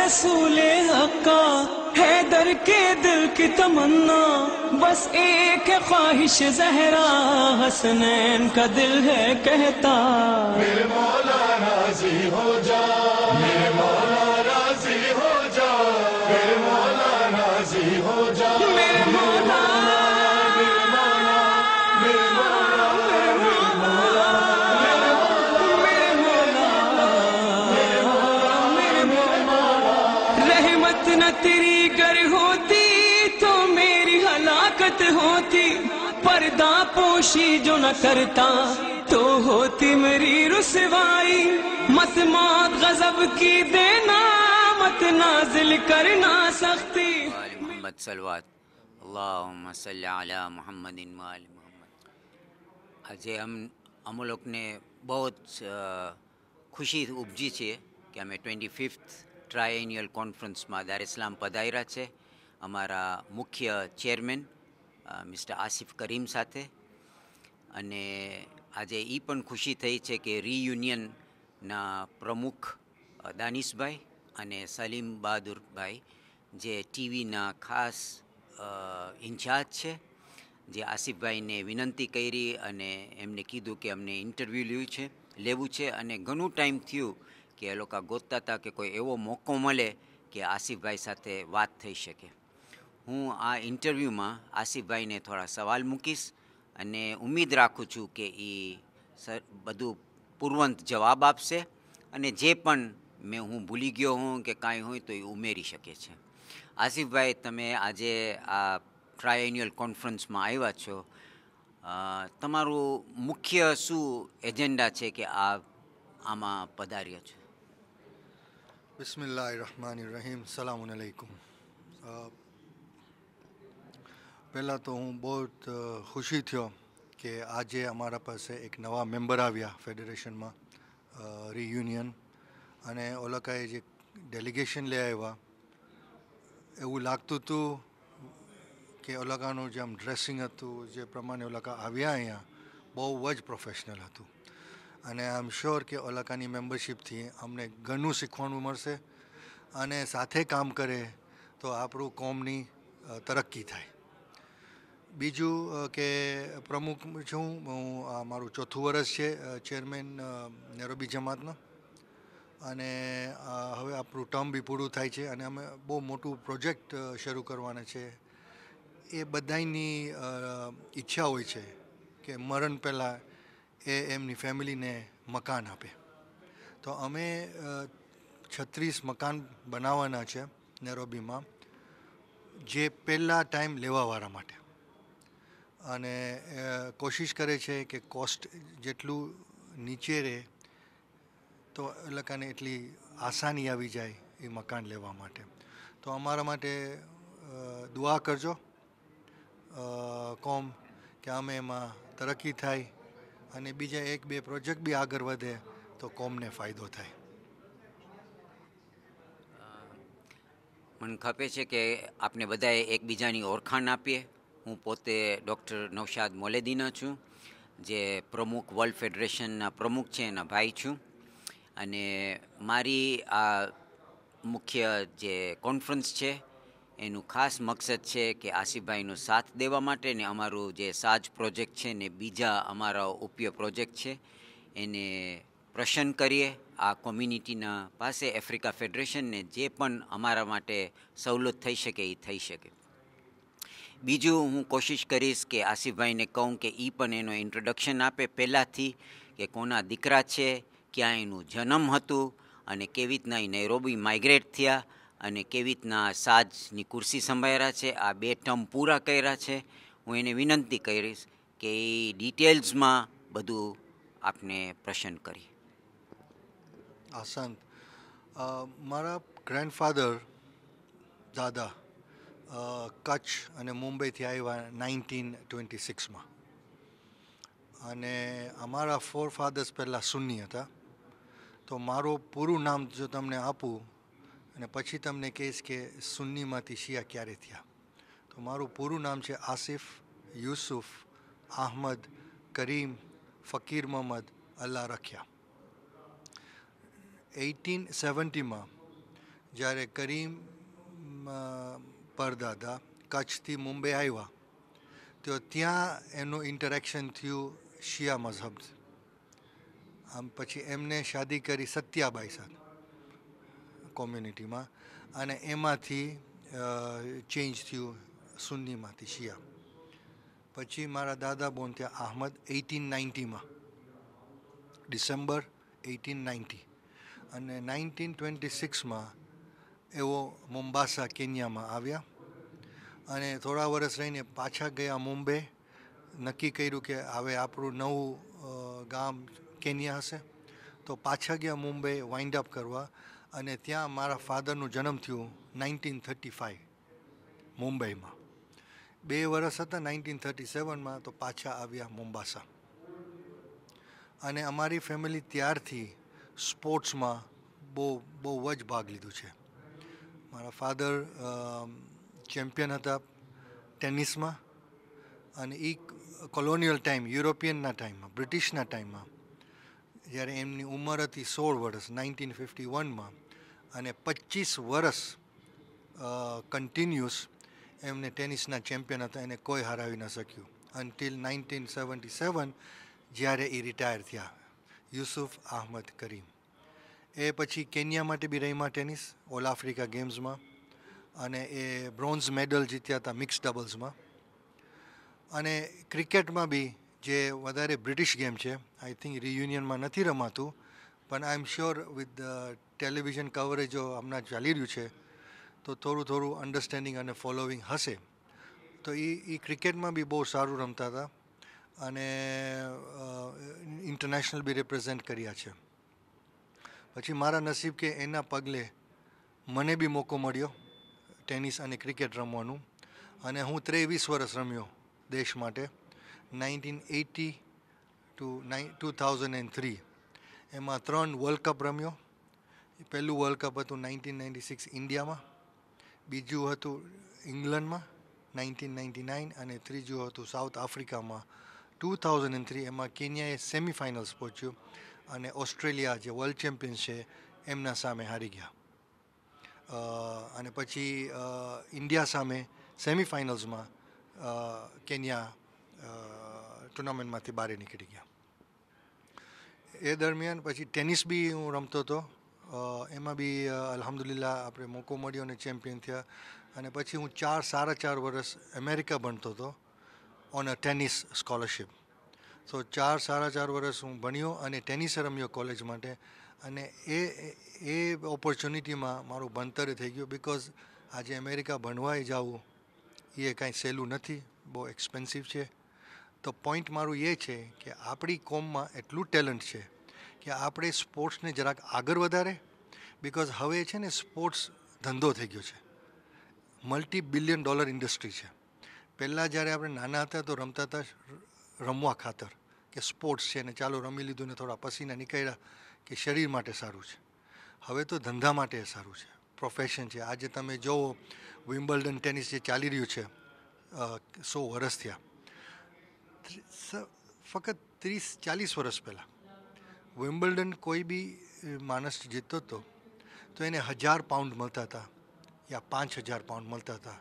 रसूले हक्का, हैदर के दिल की तमन्ना, बस एक है ख्वाहिश ज़हरा, हसनैन का दिल है कहता, मेरे मौला राजी हो जा, मेरे मौला राजी हो जा, मेरे मौला राजी हो जा, मेरे मौला, मेरे मौला, मेरे मौला, मेरे मौला, रहमत न तेरी गर होती तो मेरी हलाकत होती, पर्दा पोशी जो न करता तो होती मेरी रुसवाई, मत मौत गजब की देना, मत नाजिल करना सख्ती। मोहम्मद सलवात अल्लाहुम्मा सल्ली अला मुहम्मदिन व आलि मुहम्मद। આજે અમો લોકોને બહુ જ ખુશી ઉપજી છે કે અમે 25th ટ્રાયએન્યુઅલ કોન્ફરન્સમાં દાર ઇસ્લામ પધાર્યા છે અમારા મુખ્ય ચેરમેન મિસ્ટર આસિફ કરીમ સાથે, અને આજે એ પણ ખુશી થઈ છે કે રિયુનિયનના પ્રમુખ દાનિશભાઈ અને સલીમ બહાદુરભાઈ જે ટીવીના ખાસ ઇન્ચાર્જ છે, જે આસિફભાઈને વિનંતી કરી અને એમને કીધું કે અમને ઇન્ટરવ્યૂ લેવું છે અને ઘણું ટાઈમ થયું કે એ લોકો ગોતતા હતા કે કોઈ એવો મોકો મળે કે આસિફભાઈ સાથે વાત થઈ શકે. હું આ ઇન્ટરવ્યૂમાં આસિફભાઈને થોડા સવાલ મૂકીશ અને ઉમ્મીદ રાખું છું કે એ બધું પૂર્વંત જવાબ આપશે અને જે પણ હું ભૂલી ગયો હું કે કાંઈ હોય તો એ ઉમેરી શકે છે. આસિફભાઈ, તમે આજે આ ટ્રાયએન્યુઅલ કોન્ફરન્સમાં આવ્યા છો, તમારું મુખ્ય શું એજન્ડા છે કે આમાં પધાર્યા છો? બિસ્મિલ્લાહિર્રહમાનિર્રહીમ. સલામુન અલૈકુમ. પહેલાં તો હું બહુ ખુશી થયો કે આજે અમારા પાસે એક નવા મેમ્બર આવ્યા ફેડરેશનમાં, રિયુનિયન, અને ઓલકાએ જે ડેલિગેશન લઈ આવ્યા એવું લાગતું હતું કે ઓલકાનું જેમ ડ્રેસિંગ હતું, જે પ્રમાણે ઓલકા આવ્યા અહીંયા બહુ જ પ્રોફેશનલ હતું, અને આઈ એમ શ્યોર કે ઓલકાની મેમ્બરશીપથી અમને ઘણું શીખવાનું મળશે અને સાથે કામ કરે તો આપણું કોમની તરક્કી થાય. બીજું કે પ્રમુખ છું હું, મારું 4થું વર્ષ છે ચેરમેન નેરોબી જમાતનો, અને હવે આપણું ટર્મ બી પૂરું થાય છે અને અમે બહુ મોટું પ્રોજેક્ટ શરૂ કરવાના છે. એ બધાની ઈચ્છા હોય છે કે મરણ પહેલાં એ એમની ફેમિલીને મકાન આપે, તો અમે 36 મકાન બનાવવાના છે નેરોબીમાં, જે પહેલાં ટાઈમ લેવાવાળા માટે, અને કોશિશ કરે છે કે કોસ્ટ જેટલું નીચે રહે તો એ લોકોને એટલી આસાની આવી જાય એ મકાન લેવા માટે. તો અમારા માટે દુઆ કરજો કોમ, કે અમે એમાં તરક્કી થાય અને બીજા 1-2 પ્રોજેક્ટ બી આગળ વધે તો કોમને ફાયદો થાય. મને ખપે છે કે આપણે બધાએ એકબીજાની ઓળખાણ આપીએ. હું પોતે ડૉક્ટર નૌશાદ મોલેદીના છું, જે પ્રમુખ વર્લ્ડ ફેડરેશનના પ્રમુખ છે, એના ભાઈ છું, અને મારી આ મુખ્ય જે કોન્ફરન્સ છે એનું ખાસ મકસદ છે કે આસિફભાઈનો સાથ દેવા માટે ને અમારું જે સાજ પ્રોજેક્ટ છે ને બીજા અમારા ઉપયોગ પ્રોજેક્ટ છે એને પ્રસન્ન કરીએ આ કોમ્યુનિટીના પાસે, આફ્રિકા ફેડરેશનને જે પણ અમારા માટે સવલત થઈ શકે એ થઈ શકે. બીજું હું કોશિશ કરીશ કે આસિફભાઈને કહું કે એ પણ એનો ઇન્ટ્રોડક્શન આપે પહેલાંથી, કે કોના દીકરા છે, ક્યાં એનું જન્મ હતું અને કેવી રીતના એ નૈરોબી માઇગ્રેટ થયા અને કેવી રીતના સાજની ખુરશી સંભાળ્યા છે, આ 2 ટર્મ પૂરા કર્યા છે. હું એને વિનંતી કરીશ કે એ ડિટેલ્સમાં બધું આપને પ્રસન્ન કરી. આસાન. મારા ગ્રેન્ડફાધર દાદા કચ્છ અને મુંબઈથી આવ્યા 1926માં, અને અમારા ફોરફાધર્સ પહેલાં સુન્ની હતા. તો મારું પૂરું નામ જો તમને આપું અને પછી તમને કહીશ કે સુન્નીમાંથી શિયા ક્યારે થયા, તો મારું પૂરું નામ છે આસિફ યુસુફ અહમદ કરીમ ફકીર મોહમ્મદ અલ્લાહ રખ્યા. 1870માં જ્યારે કરીમ પરદાદા કચ્છથી મુંબઈ આવ્યા તો ત્યાં એનું ઇન્ટરેક્શન થયું શિયા મઝહબ. આમ પછી એમને શાદી કરી સત્યાબાઈ સાથે કોમ્યુનિટીમાં, અને એમાંથી ચેન્જ થયું સુન્નીમાંથી શિયા. પછી મારા દાદા બોન ત્યાં અહમદ 1890માં, ડિસેમ્બર 1890, અને 1926માં એવો મોમ્બાસા કેન્યામાં આવ્યા અને થોડા વર્ષ રહીને પાછા ગયા મુંબઈ. નક્કી કર્યું કે હવે આપણું નવું ગામ કેન્યા હશે, તો પાછા ગયા મુંબઈ વાઇન્ડ અપ કરવા, અને ત્યાં મારા ફાધરનું જન્મ થયું 1935 મુંબઈમાં. 2 વર્ષ હતા 1937માં, તો પાછા આવ્યા મોમ્બાસા. અને અમારી ફેમિલી ત્યારથી સ્પોર્ટ્સમાં બહુ જ ભાગ લીધું છે. મારા ફાધર ચેમ્પિયન હતા ટેનિસમાં, અને એ કોલોનિયલ ટાઈમ, યુરોપિયનના ટાઈમમાં, બ્રિટિશના ટાઈમમાં, જ્યારે એમની ઉંમર હતી 16 વર્ષ 1951માં, અને 25 વર્ષ કન્ટિન્યુઅસ એમને ટેનિસના ચેમ્પિયન હતા, એને કોઈ હરાવી ન શક્યું અન્ટિલ 1977 જ્યારે એ રિટાયર થયા, યુસુફ અહમદ કરીમ. એ પછી કેન્યા માટે બી રમ્યા ટેનિસ ઓલ આફ્રિકા ગેમ્સમાં, અને એ બ્રોન્ઝ મેડલ જીત્યા હતા મિક્સ ડબલ્સમાં. અને ક્રિકેટમાં બી જે વધારે બ્રિટિશ ગેમ છે, આઈ થિંક રિયુનિયનમાં નથી રમાતું, પણ આઈ એમ શ્યોર વિથ ટેલિવિઝન કવરેજો હમણાં ચાલી રહ્યું છે તો થોડું અન્ડરસ્ટેન્ડિંગ અને ફોલોવિંગ હશે. તો એ ક્રિકેટમાં બી બહુ સારું રમતા હતા, અને ઇન્ટરનેશનલ બી રિપ્રેઝેન્ટ કર્યા છે. પછી મારા નસીબ કે એના પગલે મને બી મોકો મળ્યો ટેનિસ અને ક્રિકેટ રમવાનું, અને હું 23 વર્ષ રમ્યો દેશ માટે 1980 to 2003. એમાં 3 વર્લ્ડ કપ રમ્યો. પહેલું વર્લ્ડ કપ હતું 1996 ઇન્ડિયામાં, બીજું હતું ઇંગ્લેન્ડમાં 1999, અને ત્રીજું હતું સાઉથ આફ્રિકામાં 2003. એમાં કેન્યાએ સેમિફાઇનલ્સ પહોંચ્યું, અને ઓસ્ટ્રેલિયા જે વર્લ્ડ ચેમ્પિયન છે એમના સામે હારી ગયા. અને પછી ઇન્ડિયા સામે સેમિફાઇનલ્સમાં કેન્યા ટુર્નામેન્ટમાંથી બહાર નીકળી ગયા. એ દરમિયાન પછી ટેનિસ બી હું રમતો હતો. એમાં બી અલ્હમ્દુલિલ્લાહ આપણે મોકો મળ્યો અને ચેમ્પિયન થયા. અને પછી હું 4 વર્ષ અમેરિકા ભણતો હતો ઓન અ ટેનિસ સ્કોલરશિપ. તો 4 વર્ષ હું ભણ્યો અને ટેનિસ રમ્યો કોલેજ માટે. અને એ ઓપોર્ચ્યુનિટીમાં મારું ભણતર થઈ ગયું, બિકોઝ આજે અમેરિકા ભણવાય જવું એ કાંઈ સહેલું નથી, બહુ એક્સપેન્સિવ છે. તો પોઈન્ટ મારું એ છે કે આપણી કોમમાં એટલું ટેલેન્ટ છે કે આપણે સ્પોર્ટ્સને જરાક આગળ વધારે, બિકોઝ હવે છે ને સ્પોર્ટ્સ ધંધો થઈ ગયો છે, $multi-billion ઇન્ડસ્ટ્રી છે. પહેલાં જ્યારે આપણે નાના હતા તો રમતા હતા રમવા ખાતર, કે સ્પોર્ટ્સ છે ને ચાલો રમી લીધું ને થોડા પસીના નીકળ્યા કે શરીર માટે સારું છે. હવે તો ધંધા માટે સારું છે, પ્રોફેશન છે. આજે તમે જુઓ વિમ્બલ્ડન ટેનિસ જે ચાલી રહ્યું છે 100 વર્ષ થયા, ફક્ત 30-40 વર્ષ પહેલાં વિમ્બલ્ડન કોઈ બી માણસ જીતતો હતો તો એને 1000 પાઉન્ડ મળતા હતા યા 5000 પાઉન્ડ મળતા હતા,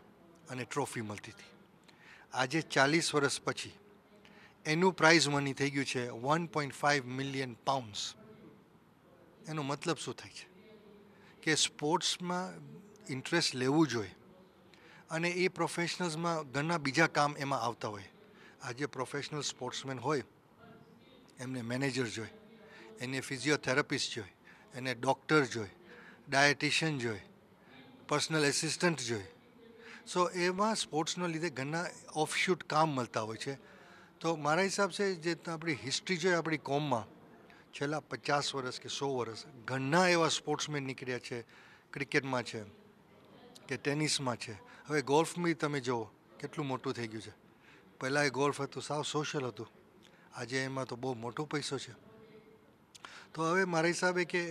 અને ટ્રોફી મળતી હતી. આજે 40 વર્ષ પછી એનું પ્રાઇઝ મની થઈ ગયું છે 1.5 મિલિયન પાઉન્ડ્સ. એનો મતલબ શું થાય છે કે સ્પોર્ટ્સમાં ઇન્ટરેસ્ટ લેવું જોઈએ, અને એ પ્રોફેશનલ્સમાં ઘણા બીજા કામ એમાં આવતા હોય. આજે પ્રોફેશનલ સ્પોર્ટ્સમેન હોય એમને મેનેજર જોઈએ, એને ફિઝિયોથેરાપિસ્ટ જોઈએ, એને ડૉક્ટર જોઈએ, ડાયટિશિયન જોઈએ, પર્સનલ એસિસ્ટન્ટ જોઈએ. સો એમાં સ્પોર્ટ્સના લીધે ઘણા ઓફશૂટ કામ મળતા હોય છે. તો મારા હિસાબથી જે આપણી હિસ્ટ્રી જોઈએ આપણી કોમમાં છેલ્લા 50 વર્ષ કે 100 વર્ષ ઘણા એવા સ્પોર્ટ્સમેન નીકળ્યા છે. ક્રિકેટમાં છે કે ટેનિસમાં છે. હવે ગોલ્ફમાં તમે જુઓ કેટલું મોટું થઈ ગયું છે. પહેલાં એ ગોલ્ફ હતું સાવ સોશિયલ હતું, આજે એમાં તો બહુ મોટો પૈસો છે. તો હવે મારા હિસાબે કે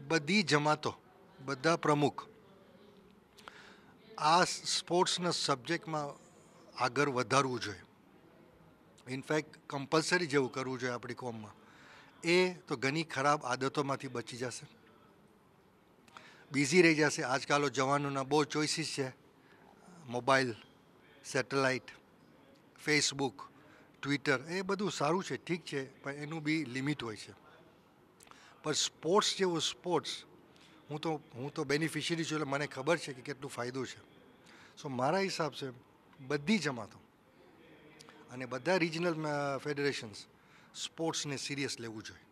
બધી જમાતો, બધા પ્રમુખ આ સ્પોર્ટ્સના સબ્જેક્ટમાં આગળ વધારવું જોઈએ. ઇનફેક્ટ કમ્પલસરી જેવું કરવું જોઈએ આપણી કોમમાં. એ તો ઘણી ખરાબ આદતોમાંથી બચી જશે. બિઝી રહી જશે. આજકાલ જવાનોના બહુ ચોઇસીસ છે, મોબાઈલ, સેટેલાઇટ, ફેસબુક, ટ્વિટર, એ બધું સારું છે, ઠીક છે, પણ એનું બી લિમિટ હોય છે. પણ સ્પોર્ટ્સ જેવું સ્પોર્ટ્સ હું તો બેનિફિશિયરી છું, એટલે મને ખબર છે કે કેટલું ફાયદો છે. સો મારા હિસાબ છે બધી જમાતો અને બધા રિજનલ ફેડરેશન્સ સ્પોર્ટ્સને સિરિયસ લેવું જોઈએ.